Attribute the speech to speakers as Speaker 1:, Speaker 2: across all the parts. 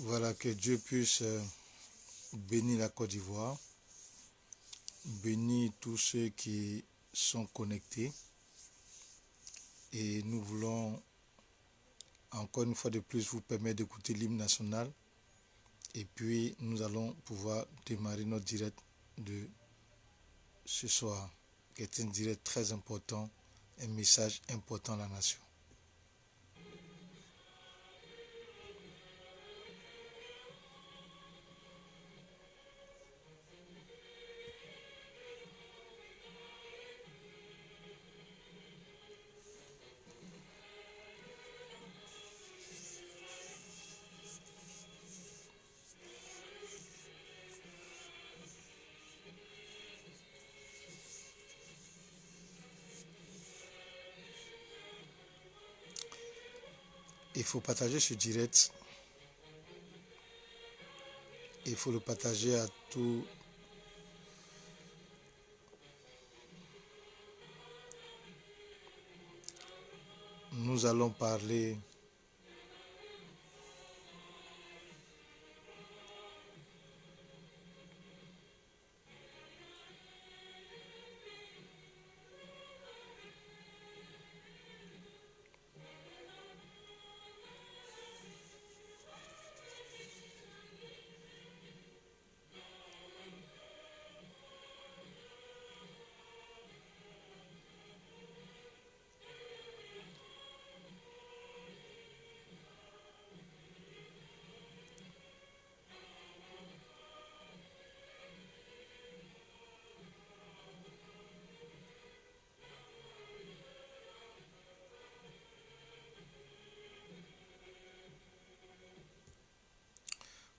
Speaker 1: Voilà, que Dieu puisse bénir la Côte d'Ivoire, bénir tous ceux qui sont connectés. Et nous voulons encore une fois de plus vous permettre d'écouter l'hymne national. Et puis nous allons pouvoir démarrer notre direct de ce soir, qui est un direct très important, un message important à la nation. Il faut partager ce direct. Il faut le partager à tous. Nous allons parler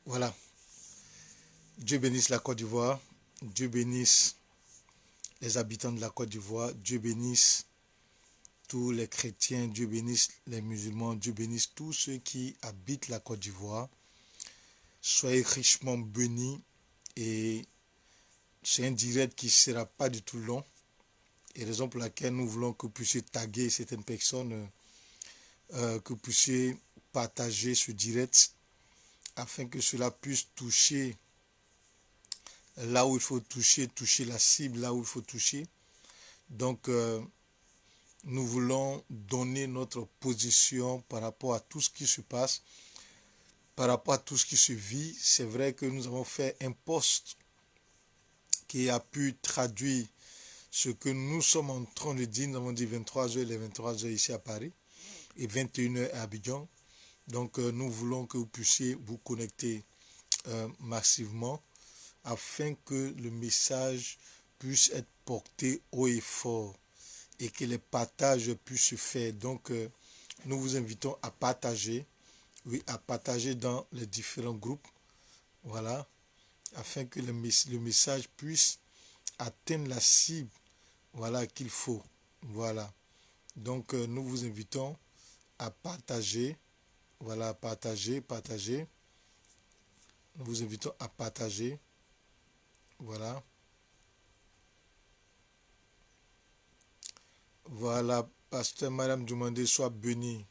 Speaker 1: Voilà. Dieu bénisse la Côte d'Ivoire. Dieu bénisse les habitants de la Côte d'Ivoire. Dieu bénisse tous les chrétiens. Dieu bénisse les musulmans. Dieu bénisse tous ceux qui habitent la Côte d'Ivoire. Soyez richement bénis. Et c'est un direct qui ne sera pas du tout long. Et raison pour laquelle nous voulons que vous puissiez taguer certaines personnes, que vous puissiez partager ce direct afin que cela puisse toucher là où il faut toucher la cible là où il faut toucher. Donc, nous voulons donner notre position par rapport à tout ce qui se passe, par rapport à tout ce qui se vit. C'est vrai que nous avons fait un post qui a pu traduire ce que nous sommes en train de dire. Nous avons dit 23h, les 23h ici à Paris et 21h à Abidjan. Donc, nous voulons que vous puissiez vous connecter massivement afin que le message puisse être porté haut et fort et que les partages puissent se faire. Donc, nous vous invitons à partager, oui, à partager dans les différents groupes, voilà, afin que le message puisse atteindre la cible, voilà, qu'il faut, voilà. Donc, nous vous invitons à partager, voilà, partager. Nous vous invitons à partager, voilà. Voilà, pasteur Madame Dumandé, sois bénie,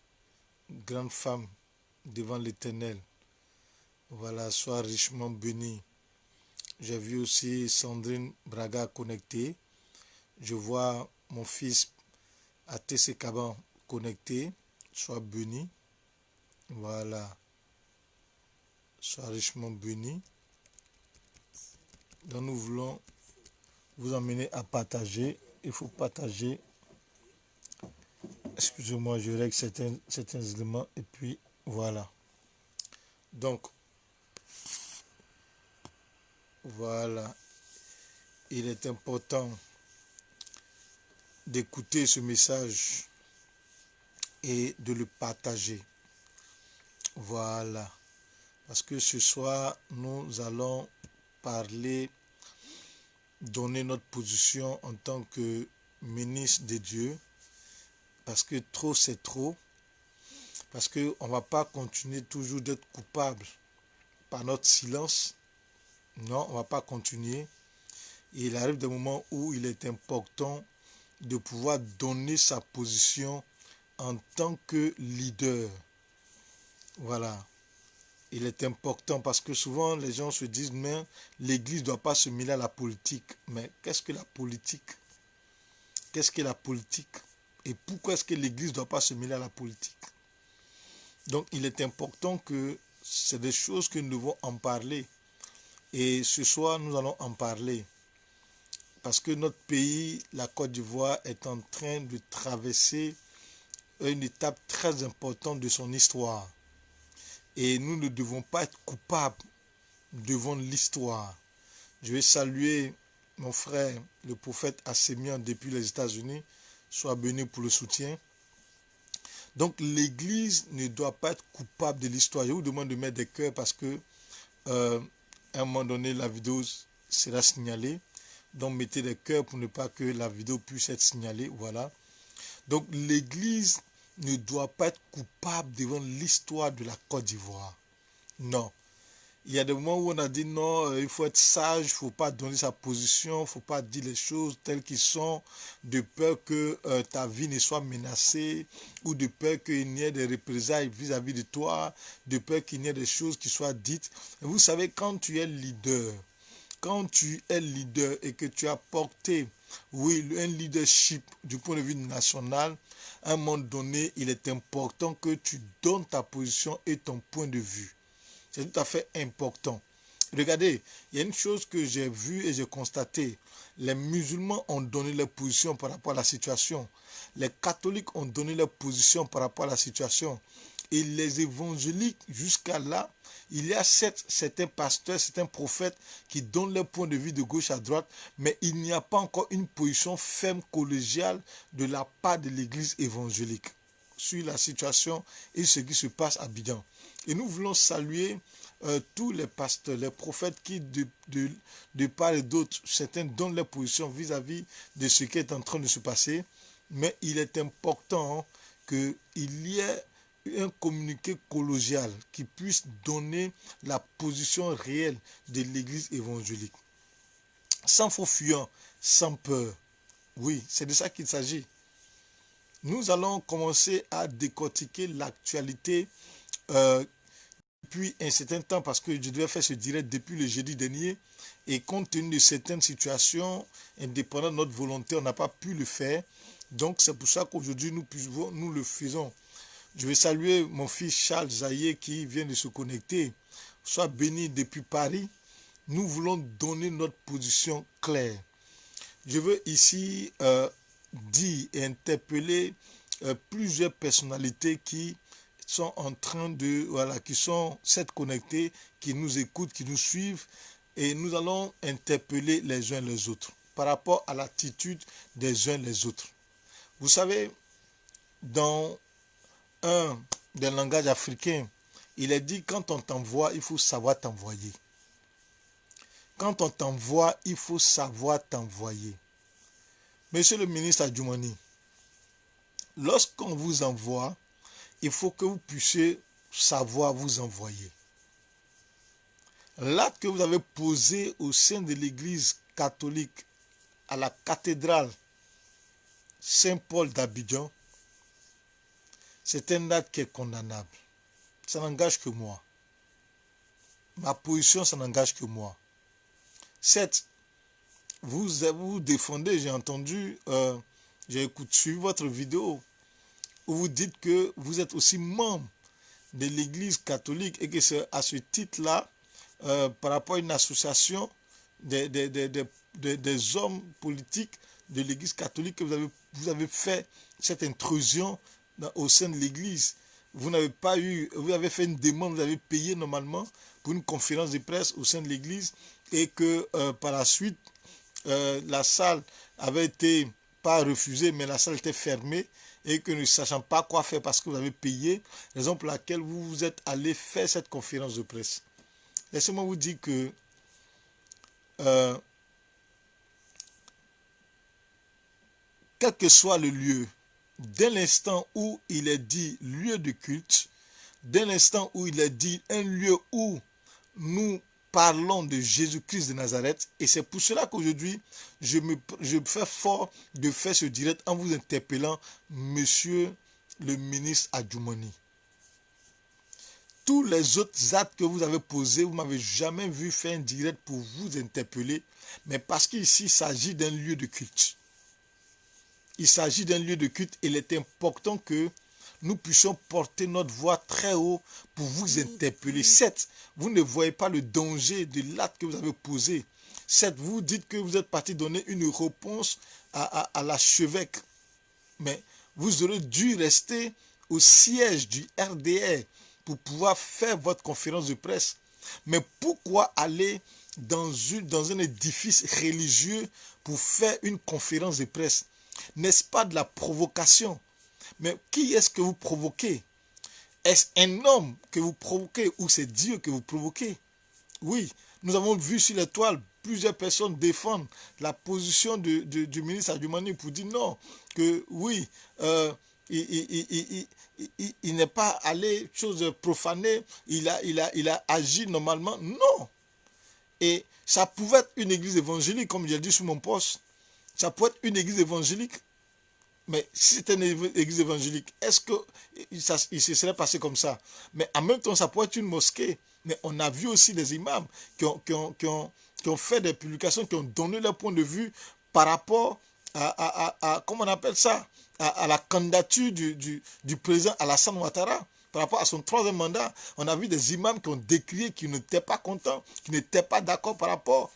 Speaker 1: grande femme devant l'Éternel. Voilà, sois richement bénie. J'ai vu aussi Sandrine Braga connectée. Je vois mon fils Atessé Kaban connecté. Sois béni. Voilà. Sois richement béni. Donc nous voulons vous emmener à partager. Il faut partager. Excusez-moi, je règle certains éléments et puis voilà. Donc, voilà. Il est important d'écouter ce message et de le partager. Voilà. Parce que ce soir, nous allons parler, donner notre position en tant que ministre de Dieu. Parce que trop, c'est trop. Parce qu'on ne va pas continuer toujours d'être coupable par notre silence. Non, on ne va pas continuer. Et il arrive des moments où il est important de pouvoir donner sa position en tant que leader. Voilà. il est important parce que souvent les gens se disent, mais l'Église ne doit pas se mêler à la politique. Mais qu'est-ce que la politique? Qu'est-ce que la politique? Et pourquoi est-ce que l'Église ne doit pas se mêler à la politique? Donc il est important que c'est des choses que nous devons en parler. Et ce soir, nous allons en parler. Parce que notre pays, la Côte d'Ivoire, est en train de traverser une étape très importante de son histoire. Et nous ne devons pas être coupables devant l'histoire. Je vais saluer mon frère, le prophète Assémian, depuis les États-Unis. Sois béni pour le soutien. Donc l'Église ne doit pas être coupable de l'histoire. Je vous demande de mettre des cœurs parce que à un moment donné, la vidéo sera signalée. Donc mettez des cœurs pour ne pas que la vidéo puisse être signalée. Voilà. Donc l'Église ne doit pas être coupable devant l'histoire de la Côte d'Ivoire. Non. Il y a des moments où on a dit non, il faut être sage, il ne faut pas donner sa position, il ne faut pas dire les choses telles qu'elles sont, de peur que ta vie ne soit menacée, ou de peur qu'il n'y ait des représailles vis-à-vis de toi, de peur qu'il n'y ait des choses qui soient dites. Et vous savez, quand tu es leader et que tu as porté, oui, un leadership du point de vue national, à un moment donné, il est important que tu donnes ta position et ton point de vue. C'est tout à fait important. Regardez, il y a une chose que j'ai vue et j'ai constatée. Les musulmans ont donné leur position par rapport à la situation. Les catholiques ont donné leur position par rapport à la situation. Et les évangéliques, jusqu'à là, il y a certains pasteurs, certains prophètes qui donnent leur point de vue de gauche à droite, mais il n'y a pas encore une position ferme, collégiale de la part de l'église évangélique sur la situation et ce qui se passe à Abidjan. Et nous voulons saluer tous les pasteurs, les prophètes qui, de part et d'autre, certains donnent leur position vis-à-vis de ce qui est en train de se passer. Mais il est important qu'il y ait un communiqué collégial qui puisse donner la position réelle de l'Église évangélique. Sans faux fuyant, sans peur. Oui, c'est de ça qu'il s'agit. Nous allons commencer à décortiquer l'actualité depuis un certain temps parce que je devais faire ce direct depuis le jeudi dernier et compte tenu de certaines situations, indépendant de notre volonté, on n'a pas pu le faire. Donc c'est pour ça qu'aujourd'hui nous le faisons. Je vais saluer mon fils Charles Zaye qui vient de se connecter. Sois béni depuis Paris. Nous voulons donner notre position claire. Je veux ici dire et interpeller plusieurs personnalités qui sont en train de, qui sont connectées, qui nous écoutent, qui nous suivent, et nous allons interpeller les uns les autres par rapport à l'attitude des uns les autres. Vous savez, dans un des langages africains, il est dit quand on t'envoie, il faut savoir t'envoyer. Quand on t'envoie, il faut savoir t'envoyer. Monsieur le ministre Adjoumani, lorsqu'on vous envoie, il faut que vous puissiez savoir vous envoyer. L'acte que vous avez posé au sein de l'Église catholique à la cathédrale Saint-Paul d'Abidjan, c'est un acte qui est condamnable. Ça n'engage que moi. Ma position, ça n'engage que moi. Certes, vous défendez, j'ai entendu, j'ai suivi votre vidéo où vous dites que vous êtes aussi membre de l'Église catholique et que c'est à ce titre-là, par rapport à une association des hommes politiques de l'Église catholique que vous avez fait cette intrusion au sein de l'Église. Vous n'avez pas eu, vous avez fait une demande, vous avez payé normalement pour une conférence de presse au sein de l'Église et que par la suite, la salle avait été pas refusée, mais la salle était fermée et que ne sachant pas quoi faire parce que vous avez payé, raison pour laquelle vous êtes allé faire cette conférence de presse. Laissez-moi vous dire que quel que soit le lieu, dès l'instant où il est dit lieu de culte, dès l'instant où il est dit un lieu où nous parlons de Jésus-Christ de Nazareth, et c'est pour cela qu'aujourd'hui, je fais fort de faire ce direct en vous interpellant, monsieur le ministre Adjoumani. Tous les autres actes que vous avez posés, vous ne m'avez jamais vu faire un direct pour vous interpeller. Mais parce qu'ici, il s'agit d'un lieu de culte. Il s'agit d'un lieu de culte et il est important que nous puissions porter notre voix très haut pour vous interpeller. Certes, vous ne voyez pas le danger de l'acte que vous avez posé. Certes, vous dites que vous êtes parti donner une réponse à l'archevêque. Mais vous aurez dû rester au siège du RDR pour pouvoir faire votre conférence de presse. Mais pourquoi aller dans un édifice religieux pour faire une conférence de presse? N'est-ce pas de la provocation? Mais qui est-ce que vous provoquez? Est-ce un homme que vous provoquez ou c'est Dieu que vous provoquez? Oui, nous avons vu sur les toiles plusieurs personnes défendre la position du ministre Adjumani pour dire non, que oui, il n'est pas allé chose profanée, il a agi normalement. Non. Et ça pouvait être une église évangélique, comme j'ai dit sur mon poste. Ça pouvait être une église évangélique. Mais si c'était une église évangélique, est-ce qu'il se serait passé comme ça? Mais en même temps, ça pourrait être une mosquée. Mais on a vu aussi des imams qui ont fait des publications, qui ont donné leur point de vue par rapport à comment on appelle ça, à la candidature du président Alassane Ouattara. Par rapport à son troisième mandat, on a vu des imams qui ont décrié, qui n'étaient pas contents, qui n'étaient pas d'accord par rapport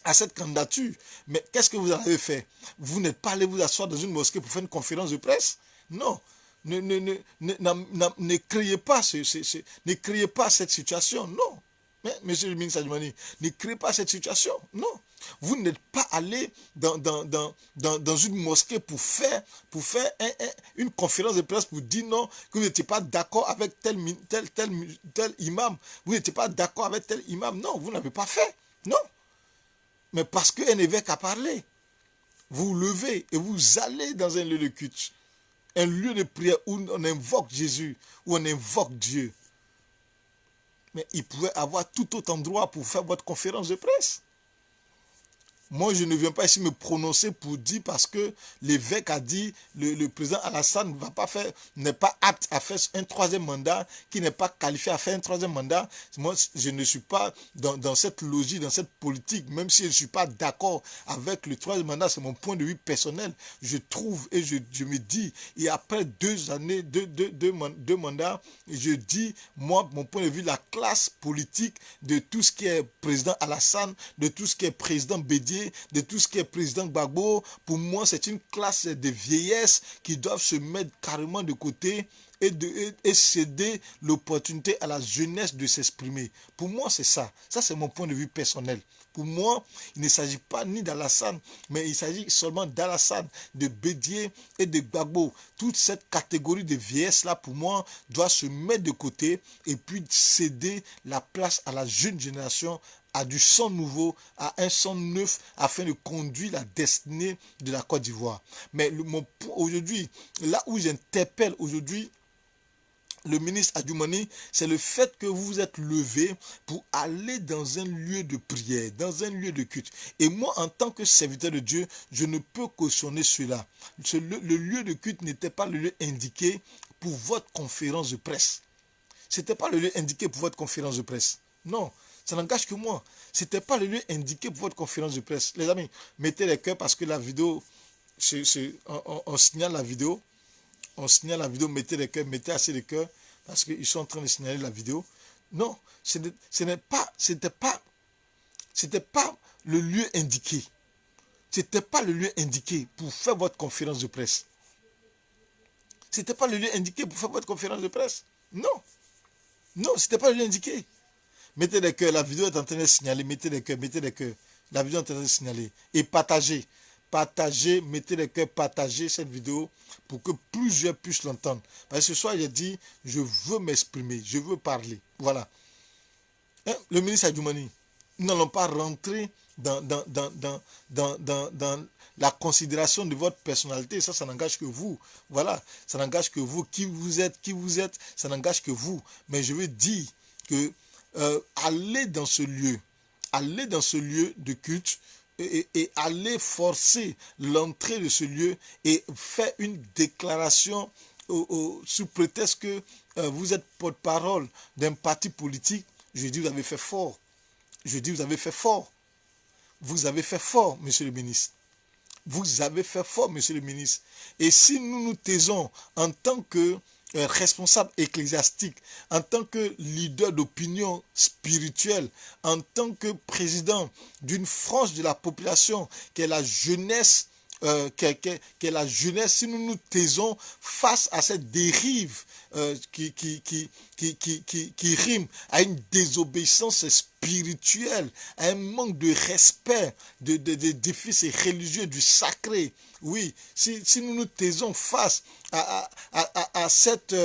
Speaker 1: à cette candidature. Mais qu'est-ce que vous avez fait? Vous n'êtes pas allé vous asseoir dans une mosquée pour faire une conférence de presse? Non. Ne créez pas ne créez pas cette situation. Non. Mais, monsieur le ministre Adjumani, ne créez pas cette situation. Non. Vous n'êtes pas allé dans une mosquée pour faire une conférence de presse pour dire non, que vous n'étiez pas d'accord avec tel imam. Vous n'étiez pas d'accord avec tel imam. Non, vous n'avez pas fait. Non. Mais parce qu'un évêque a parlé, vous vous levez et vous allez dans un lieu de culte, un lieu de prière où on invoque Jésus, où on invoque Dieu. Mais il pouvait avoir tout autre endroit pour faire votre conférence de presse. Moi, je ne viens pas ici me prononcer pour dire parce que l'évêque a dit le président Alassane n'est pas apte à faire un troisième mandat, qui n'est pas qualifié à faire un troisième mandat. Moi, je ne suis pas dans cette logique, dans cette politique, même si je ne suis pas d'accord avec le troisième mandat, c'est mon point de vue personnel. Je trouve et je me dis, et après 2 années, deux mandats, je dis, moi, mon point de vue, la classe politique de tout ce qui est président Alassane, de tout ce qui est président Bédié, de tout ce qui est président Gbagbo, pour moi c'est une classe de vieillesse qui doivent se mettre carrément de côté et céder l'opportunité à la jeunesse de s'exprimer. Pour moi c'est ça. Ça c'est mon point de vue personnel. Pour moi, il ne s'agit pas ni d'Alassane, mais il s'agit seulement d'Alassane, de Bédié et de Gbagbo. Toute cette catégorie de vieillesse-là, pour moi, doit se mettre de côté et puis céder la place à la jeune génération, à du sang nouveau, à un sang neuf, afin de conduire la destinée de la Côte d'Ivoire. Mais aujourd'hui, là où j'interpelle aujourd'hui le ministre Adjumani, c'est le fait que vous vous êtes levé pour aller dans un lieu de prière, dans un lieu de culte. Et moi, en tant que serviteur de Dieu, je ne peux cautionner cela. Le lieu de culte n'était pas le lieu indiqué pour votre conférence de presse. Ce n'était pas le lieu indiqué pour votre conférence de presse. Non, ça n'engage que moi. Ce n'était pas le lieu indiqué pour votre conférence de presse. Les amis, mettez les cœurs parce que la vidéo, on signale la vidéo. On signale la vidéo, mettez les cœurs, mettez assez de cœurs, parce qu'ils sont en train de signaler la vidéo. Non, c'était pas le lieu indiqué. C'était pas le lieu indiqué pour faire votre conférence de presse. C'était pas le lieu indiqué pour faire votre conférence de presse. Non. Non, c'était pas le lieu indiqué. Mettez les cœurs, la vidéo est en train de signaler, mettez les cœurs. La vidéo est en train de signaler. Et partagez. Partagez, mettez les cœurs, partagez cette vidéo pour que plusieurs puissent l'entendre. Parce que ce soir, j'ai dit, je veux m'exprimer, je veux parler. Voilà. Hein? Le ministre Adjumani, nous n'allons pas rentrer dans la considération de votre personnalité. Ça n'engage que vous. Voilà. Ça n'engage que vous. Qui vous êtes, ça n'engage que vous. Mais je veux dire que allez dans ce lieu de culte, et aller forcer l'entrée de ce lieu et faire une déclaration sous prétexte que vous êtes porte-parole d'un parti politique, je dis vous avez fait fort. Je dis vous avez fait fort. Vous avez fait fort, monsieur le ministre. Vous avez fait fort, monsieur le ministre. Et si nous nous taisons en tant que responsable ecclésiastique, en tant que leader d'opinion spirituelle, en tant que président d'une frange de la population qui est la jeunesse, si nous nous taisons face à cette dérive qui rime à une désobéissance spirituelle, à un manque de respect des défis religieux, du sacré. Oui, si nous nous taisons face à cette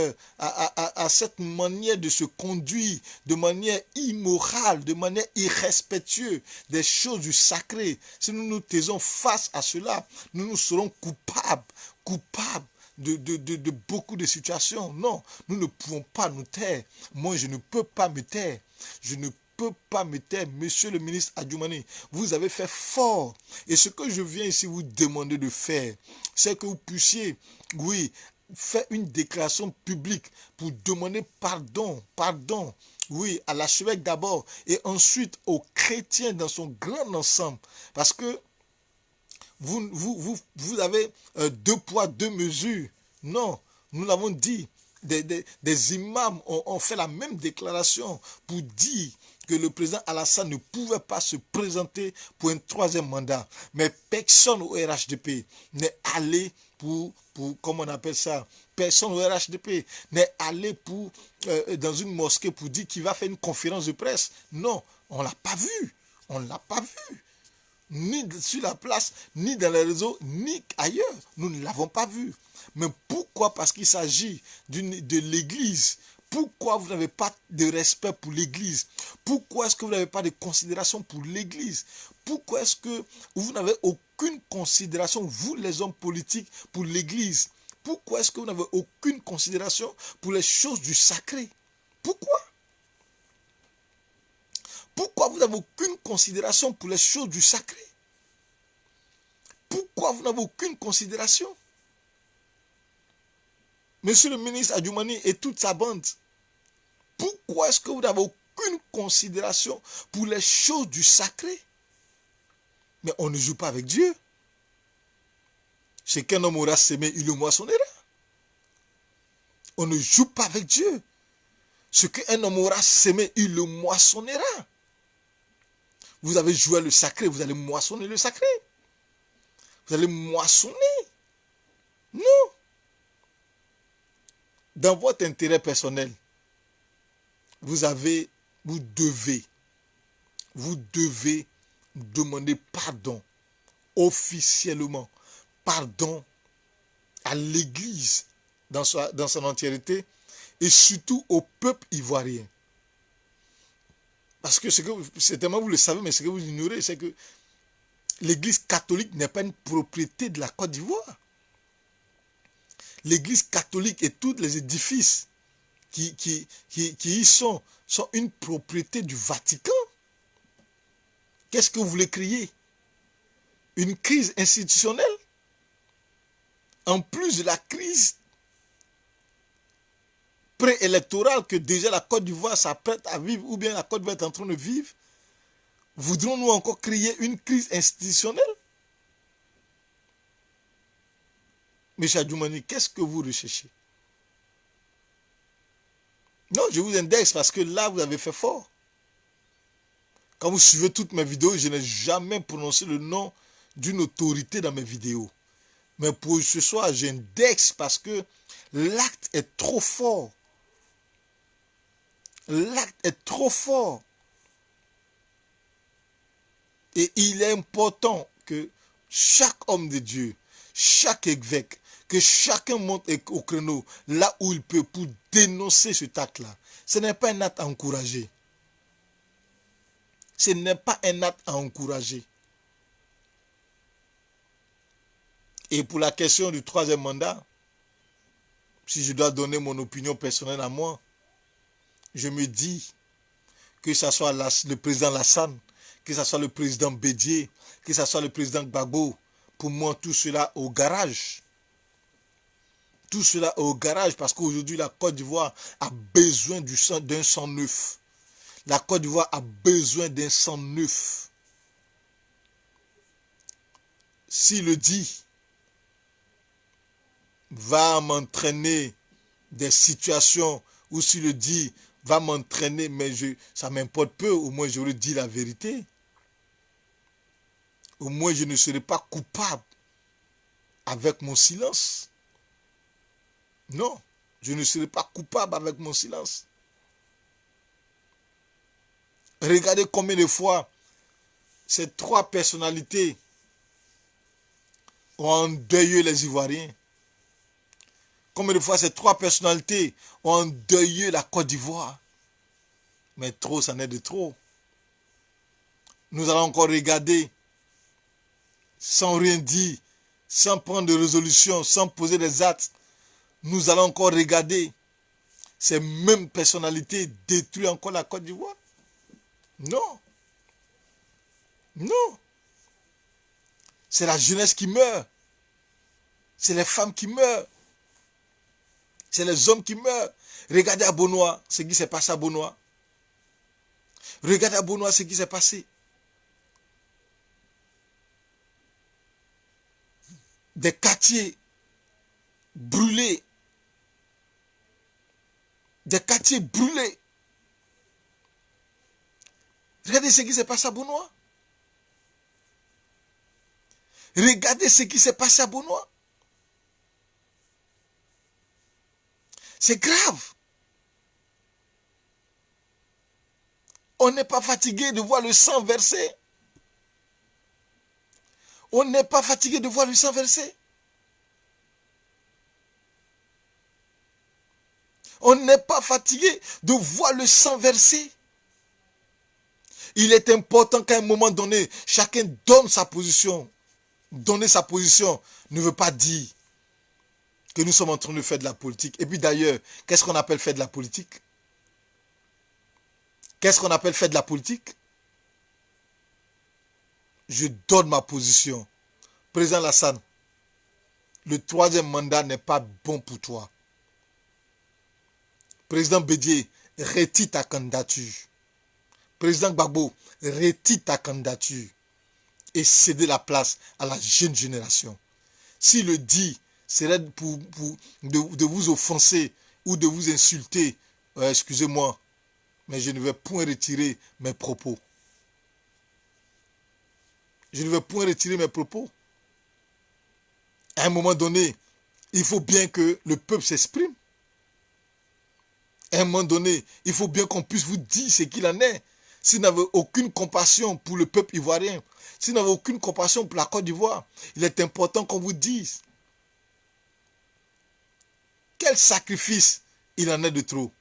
Speaker 1: manière de se conduire, de manière immorale, de manière irrespectueuse des choses du sacré, si nous nous taisons face à cela, nous nous serons coupables de beaucoup de situations. Non, nous ne pouvons pas nous taire. Moi, je ne peux pas me taire. Je ne peux pas me taire. Monsieur le ministre Adjoumani, vous avez fait fort. Et ce que je viens ici vous demander de faire, c'est que vous puissiez, oui, faire une déclaration publique pour demander pardon, oui, à l'archevêque d'abord et ensuite aux chrétiens dans son grand ensemble. Parce que vous avez deux poids, deux mesures. Non, nous l'avons dit. Des imams ont fait la même déclaration pour dire que le président Alassane ne pouvait pas se présenter pour un troisième mandat. Mais personne au RHDP n'est allé pour comment on appelle ça, personne au RHDP n'est allé dans une mosquée pour dire qu'il va faire une conférence de presse. Non, on ne l'a pas vu. On ne l'a pas vu. Ni sur la place, ni dans les réseaux, ni ailleurs. Nous ne l'avons pas vu. Mais pourquoi? Parce qu'il s'agit de l'Église. Pourquoi vous n'avez pas de respect pour l'Église? Pourquoi est-ce que vous n'avez pas de considération pour l'Église? Pourquoi est-ce que vous n'avez aucune considération, vous les hommes politiques, pour l'Église? Pourquoi est-ce que vous n'avez aucune considération pour les choses du sacré? Pourquoi? Pourquoi vous n'avez aucune considération pour les choses du sacré? Pourquoi vous n'avez aucune considération? Monsieur le ministre Adjoumani et toute sa bande, pourquoi est-ce que vous n'avez aucune considération pour les choses du sacré? Mais on ne joue pas avec Dieu. Ce qu'un homme aura sémé, il le moissonnera. On ne joue pas avec Dieu. Ce qu'un homme aura sémé, il le moissonnera. Vous avez joué le sacré, vous allez moissonner le sacré. Vous allez moissonner. Non. Dans votre intérêt personnel, vous devez demander pardon officiellement, pardon à l'Église dans son entièreté et surtout au peuple ivoirien. Parce que certainement vous le savez, mais ce que vous ignorez, c'est que l'Église catholique n'est pas une propriété de la Côte d'Ivoire. L'Église catholique et tous les édifices qui y sont une propriété du Vatican. Qu'est-ce que vous voulez crier? Une crise institutionnelle? En plus de la crise préélectorale que déjà la Côte d'Ivoire s'apprête à vivre, ou bien la Côte d'Ivoire est en train de vivre, voudrons-nous encore créer une crise institutionnelle? Monsieur Adjoumani, qu'est-ce que vous recherchez? Non, je vous indexe parce que là, vous avez fait fort. Quand vous suivez toutes mes vidéos, je n'ai jamais prononcé le nom d'une autorité dans mes vidéos. Mais pour ce soir, j'indexe parce que l'acte est trop fort. L'acte est trop fort. Et il est important que chaque homme de Dieu, chaque évêque, que chacun monte au créneau là où il peut pour dénoncer cet acte-là. Ce n'est pas un acte à encourager. Ce n'est pas un acte à encourager. Et pour la question du troisième mandat, si je dois donner mon opinion personnelle à moi, je me dis que ce soit le président Lassane, que ce soit le président Bédié, que ce soit le président Gbagbo, pour moi tout cela au garage. Tout cela est au garage parce qu'aujourd'hui, la Côte d'Ivoire a besoin d'un sang neuf. La Côte d'Ivoire a besoin d'un sang neuf. S'il le dit, va m'entraîner des situations où s'il le dit, va m'entraîner, mais ça m'importe peu, au moins je lui dis la vérité. Au moins je ne serai pas coupable avec mon silence. Non, je ne serai pas coupable avec mon silence. Regardez combien de fois ces trois personnalités ont endeuillé les Ivoiriens. Combien de fois ces trois personnalités ont endeuillé la Côte d'Ivoire. Mais trop, ça n'est de trop. Nous allons encore regarder, sans rien dire, sans prendre de résolution, sans poser des actes. Nous allons encore regarder ces mêmes personnalités détruire encore la Côte d'Ivoire. Non. Non. C'est la jeunesse qui meurt. C'est les femmes qui meurent. C'est les hommes qui meurent. Regardez à Bonois, ce qui s'est passé à Bonois. Regardez à Bonois ce qui s'est passé. Des quartiers brûlés. Des quartiers brûlés. Regardez ce qui s'est passé à Bonois. Regardez ce qui s'est passé à Bonois. C'est grave. On n'est pas fatigué de voir le sang versé. On n'est pas fatigué de voir le sang versé. On n'est pas fatigué de voir le sang versé. Il est important qu'à un moment donné, chacun donne sa position. Donner sa position ne veut pas dire que nous sommes en train de faire de la politique. Et puis d'ailleurs, qu'est-ce qu'on appelle faire de la politique? Qu'est-ce qu'on appelle faire de la politique? Je donne ma position. Président Lassane, le troisième mandat n'est pas bon pour toi. Président Bédié, retire ta candidature. Président Gbagbo, retire ta candidature et céder la place à la jeune génération. S'il le dit, c'est de vous offenser ou de vous insulter. Excusez-moi, mais je ne vais point retirer mes propos. Je ne vais point retirer mes propos. À un moment donné, il faut bien que le peuple s'exprime. À un moment donné, il faut bien qu'on puisse vous dire ce qu'il en est. Si vous n'avez aucune compassion pour le peuple ivoirien, si vous n'avez aucune compassion pour la Côte d'Ivoire, il est important qu'on vous dise quel sacrifice il en est de trop.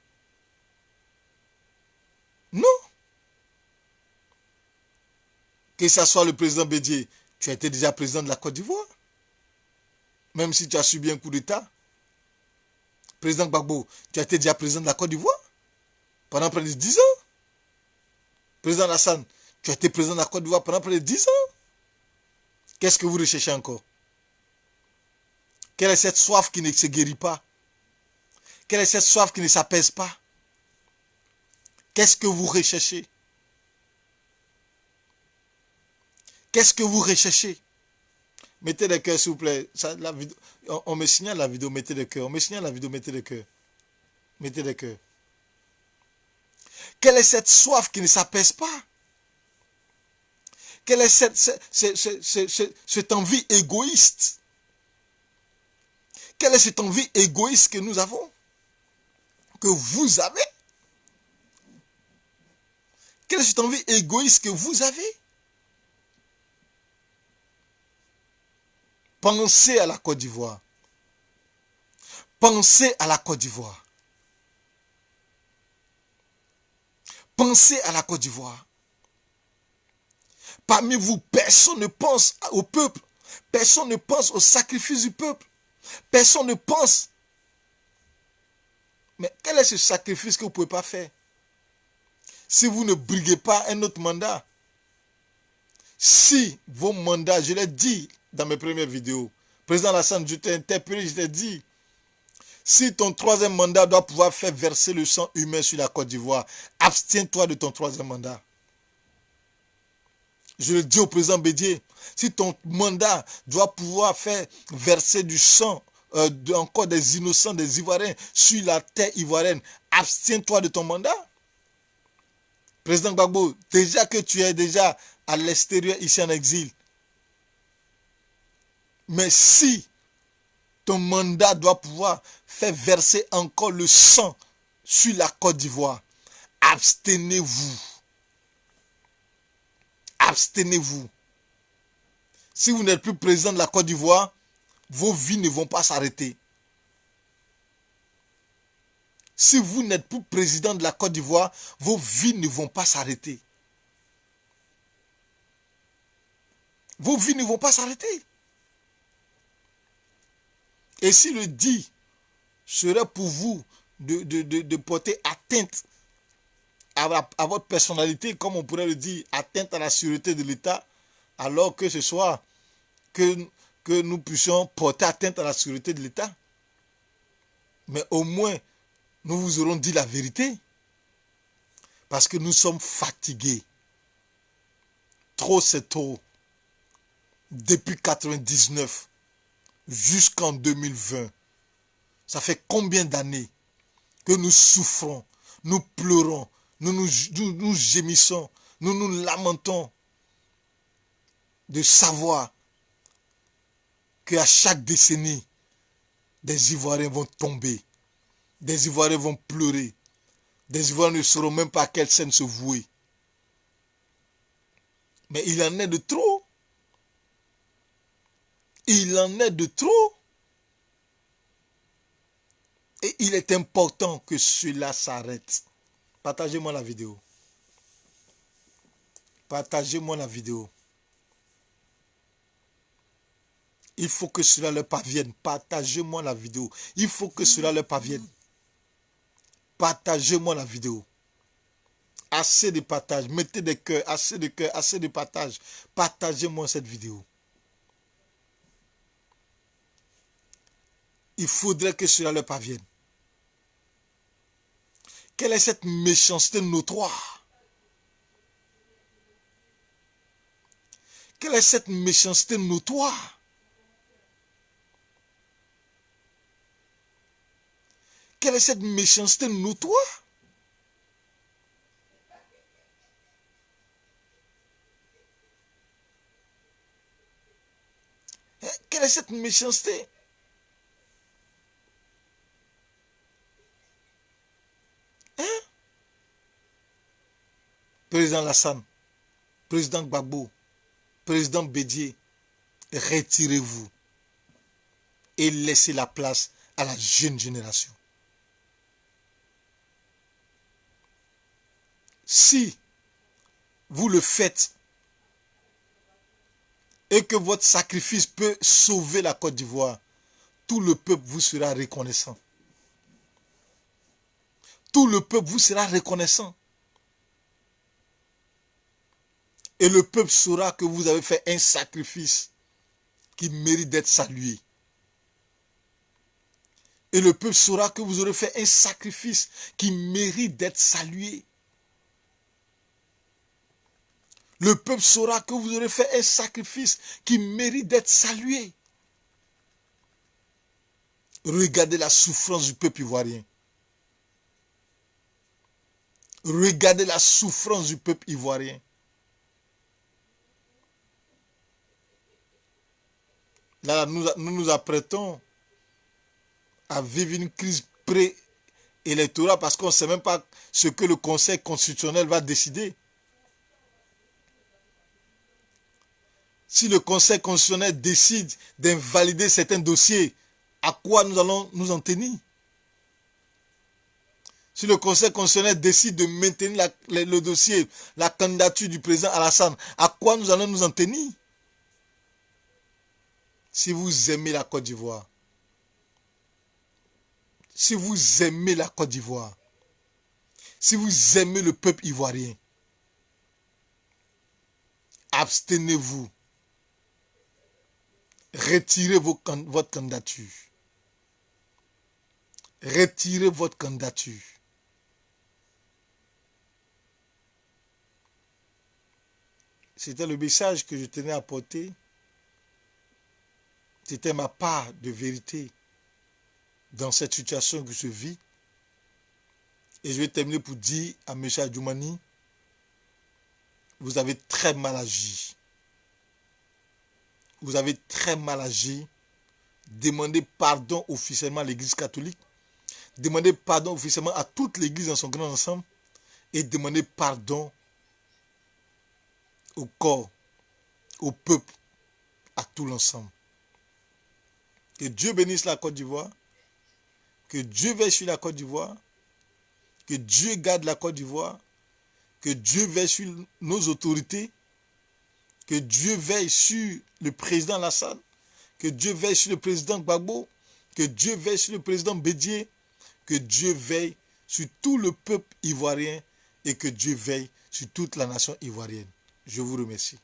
Speaker 1: Non. Que ce soit le président Bédié, tu as été déjà président de la Côte d'Ivoire. Même si tu as subi un coup d'État. Président Gbagbo, tu as été déjà président de la Côte d'Ivoire pendant près de 10 ans. Président Lassane, tu as été président de la Côte d'Ivoire pendant près de 10 ans. Qu'est-ce que vous recherchez encore? Quelle est cette soif qui ne se guérit pas? Quelle est cette soif qui ne s'apaise pas? Qu'est-ce que vous recherchez? Qu'est-ce que vous recherchez? Mettez des cœurs, s'il vous plaît. On me signale la vidéo, mettez des cœurs. On me signale la vidéo, mettez des cœurs. Mettez des cœurs. Quelle est cette soif qui ne s'apaise pas? Quelle est cette envie égoïste? Quelle est cette envie égoïste que nous avons? Que vous avez? Quelle est cette envie égoïste que vous avez? Pensez à la Côte d'Ivoire. Pensez à la Côte d'Ivoire. Pensez à la Côte d'Ivoire. Parmi vous, personne ne pense au peuple. Personne ne pense au sacrifice du peuple. Personne ne pense. Mais quel est ce sacrifice que vous ne pouvez pas faire? Si vous ne briguez pas un autre mandat, si vos mandats, je l'ai dit dans mes premières vidéos, président Lassane, je t'ai interpellé, je t'ai dit, Si ton troisième mandat doit pouvoir faire verser le sang humain sur la Côte d'Ivoire, abstiens-toi de ton troisième mandat. Je le dis au président Bédié, si ton mandat doit pouvoir faire verser du sang, encore des innocents, des Ivoiriens sur la terre ivoirienne, abstiens-toi de ton mandat. Président Gbagbo, déjà que tu es déjà à l'extérieur ici en exil, mais si ton mandat doit pouvoir faire verser encore le sang sur la Côte d'Ivoire, abstenez-vous. Abstenez-vous. Si vous n'êtes plus président de la Côte d'Ivoire, vos vies ne vont pas s'arrêter. Si vous n'êtes plus président de la Côte d'Ivoire, vos vies ne vont pas s'arrêter. Vos vies ne vont pas s'arrêter. Et si le dit serait pour vous de porter atteinte à votre personnalité, comme on pourrait le dire, atteinte à la sûreté de l'État, alors que ce soit que nous puissions porter atteinte à la sûreté de l'État. Mais au moins, nous vous aurons dit la vérité. Parce que nous sommes fatigués. Trop c'est trop. Depuis 1999 jusqu'en 2020. Ça fait combien d'années que nous souffrons, nous pleurons, nous gémissons, nous nous lamentons de savoir qu'à chaque décennie, des Ivoiriens vont tomber, des Ivoiriens vont pleurer, des Ivoiriens ne sauront même pas à quelle scène se vouer. Mais il en est de trop. Il en est de trop. Et il est important que cela s'arrête. Partagez-moi la vidéo. Partagez-moi la vidéo. Il faut que cela leur parvienne. Partagez-moi la vidéo. Il faut que cela leur parvienne. Partagez-moi la vidéo. Assez de partage. Mettez des cœurs. Assez de cœurs. Assez de partage. Partagez-moi cette vidéo. Il faudrait que cela leur parvienne. Quelle est cette méchanceté notoire? Quelle est cette méchanceté notoire? Quelle est cette méchanceté notoire? Quelle est cette méchanceté? Hein? Président Lassane, président Gbagbo, président Bédié, retirez-vous et laissez la place à la jeune génération. Si vous le faites et que votre sacrifice peut sauver la Côte d'Ivoire, tout le peuple vous sera reconnaissant. Tout le peuple vous sera reconnaissant. Et le peuple saura que vous avez fait un sacrifice qui mérite d'être salué. Et le peuple saura que vous aurez fait un sacrifice qui mérite d'être salué. Le peuple saura que vous aurez fait un sacrifice qui mérite d'être salué. Regardez la souffrance du peuple ivoirien. Regardez la souffrance du peuple ivoirien. Là, nous nous apprêtons à vivre une crise pré-électorale parce qu'on ne sait même pas ce que le Conseil constitutionnel va décider. Si le Conseil constitutionnel décide d'invalider certains dossiers, à quoi nous allons nous en tenir? Si le Conseil constitutionnel décide de maintenir le dossier, la candidature du président Alassane, à quoi nous allons nous en tenir? Si vous aimez la Côte d'Ivoire, si vous aimez la Côte d'Ivoire, si vous aimez le peuple ivoirien, abstenez-vous. Retirez votre candidature. retirez votre candidature. C'était le message que je tenais à porter. C'était ma part de vérité dans cette situation que je vis. Et je vais terminer pour dire à M. Adjoumani, vous avez très mal agi. Vous avez très mal agi. Demandez pardon officiellement à l'Église catholique. Demandez pardon officiellement à toute l'Église dans son grand ensemble. Et demandez pardon au corps, au peuple, à tout l'ensemble. Que Dieu bénisse la Côte d'Ivoire. Que Dieu veille sur la Côte d'Ivoire. Que Dieu garde la Côte d'Ivoire. Que Dieu veille sur nos autorités. Que Dieu veille sur le président Lassane. Que Dieu veille sur le président Gbagbo. Que Dieu veille sur le président Bédié. Que Dieu veille sur tout le peuple ivoirien. Et que Dieu veille sur toute la nation ivoirienne. Je vous remercie.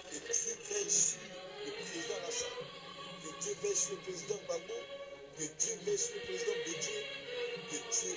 Speaker 1: Que Dieu veille sur le président Lassane. Que Dieu veille sur le président Gbagbo. Que Dieu veille sur le président Bédié. Que Dieu